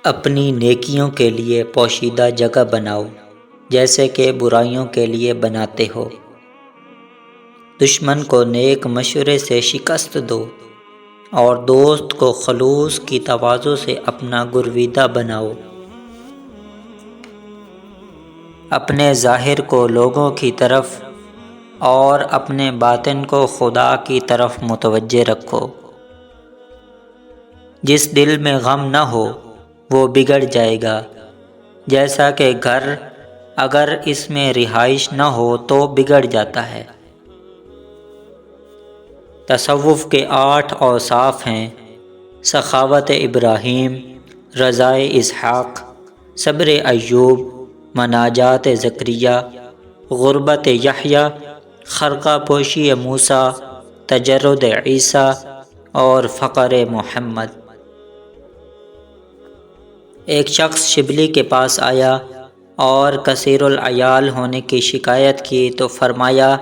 اپنی نیکیوں کے لیے پوشیدہ جگہ بناؤ جیسے کہ برائیوں کے لیے بناتے ہو۔ دشمن کو نیک مشورے سے شکست دو اور دوست کو خلوص کی تواضع سے اپنا گرویدہ بناؤ۔ اپنے ظاہر کو لوگوں کی طرف اور اپنے باطن کو خدا کی طرف متوجہ رکھو۔ جس دل میں غم نہ ہو وہ بگڑ جائے گا، جیسا کہ گھر اگر اس میں رہائش نہ ہو تو بگڑ جاتا ہے۔ تصوف کے 8 اوصاف ہیں: سخاوت ابراہیم، رضائے اسحاق، صبر ایوب، مناجات زکریا، غربت یحییٰ، خرقہ پوشی موسیٰ، تجرد عیسیٰ اور فقر محمد۔ ایک شخص شبلی کے پاس آیا اور کثیر العیال ہونے کی شکایت کی تو فرمایا،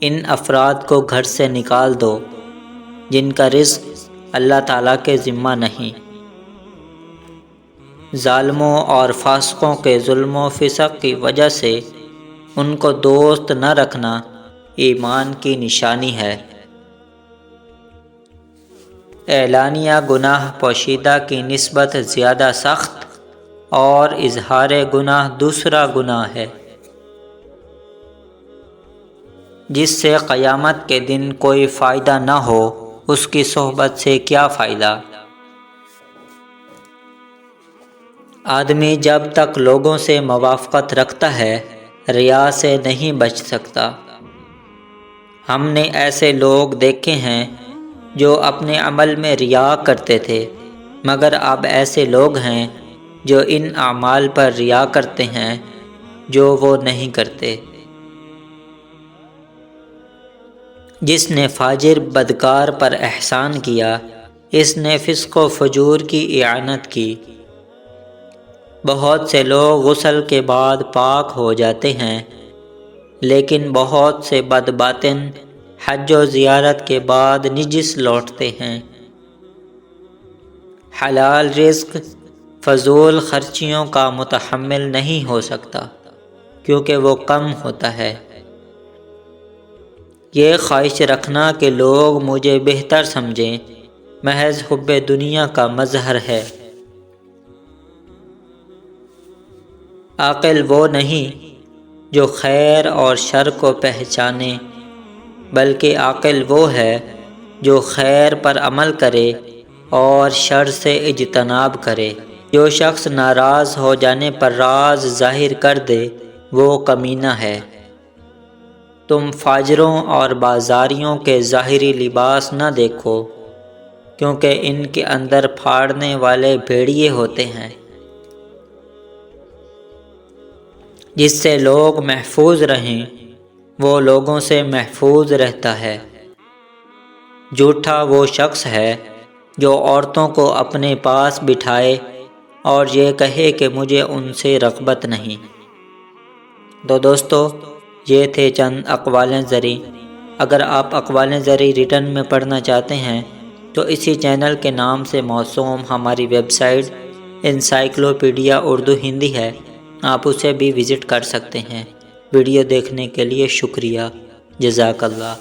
ان افراد کو گھر سے نکال دو جن کا رزق اللہ تعالیٰ کے ذمہ نہیں۔ ظالموں اور فاسقوں کے ظلم و فسق کی وجہ سے ان کو دوست نہ رکھنا ایمان کی نشانی ہے۔ اعلانیہ گناہ پوشیدہ کی نسبت زیادہ سخت اور اظہار گناہ دوسرا گناہ ہے، جس سے قیامت کے دن کوئی فائدہ نہ ہو، اس کی صحبت سے کیا فائدہ؟ آدمی جب تک لوگوں سے موافقت رکھتا ہے ریا سے نہیں بچ سکتا۔ ہم نے ایسے لوگ دیکھے ہیں جو اپنے عمل میں ریا کرتے تھے، مگر اب ایسے لوگ ہیں جو ان اعمال پر ریا کرتے ہیں جو وہ نہیں کرتے۔ جس نے فاجر بدکار پر احسان کیا، اس نے فسق و فجور کی اعانت کی۔ بہت سے لوگ غسل کے بعد پاک ہو جاتے ہیں، لیکن بہت سے بدباطن حج و زیارت کے بعد نجس لوٹتے ہیں۔ حلال رزق فضول خرچیوں کا متحمل نہیں ہو سکتا کیونکہ وہ کم ہوتا ہے۔ یہ خواہش رکھنا کہ لوگ مجھے بہتر سمجھیں محض حب دنیا کا مظہر ہے۔ عاقل وہ نہیں جو خیر اور شر کو پہچانے، بلکہ عاقل وہ ہے جو خیر پر عمل کرے اور شر سے اجتناب کرے۔ جو شخص ناراض ہو جانے پر راز ظاہر کر دے وہ کمینہ ہے۔ تم فاجروں اور بازاریوں کے ظاہری لباس نہ دیکھو، کیونکہ ان کے اندر پھاڑنے والے بھیڑیے ہوتے ہیں۔ جس سے لوگ محفوظ رہیں وہ لوگوں سے محفوظ رہتا ہے۔ جھوٹا وہ شخص ہے جو عورتوں کو اپنے پاس بٹھائے اور یہ کہے کہ مجھے ان سے رغبت نہیں۔ تو دوستو، یہ تھے چند اقوال زریں۔ اگر آپ اقوال زریں ریٹن میں پڑھنا چاہتے ہیں تو اسی چینل کے نام سے موسوم ہماری web site encyclopedia Urdu Hindi ہے، آپ اسے بھی وزٹ کر سکتے ہیں۔ ویڈیو دیکھنے کے لیے شکریہ، جزاک اللہ۔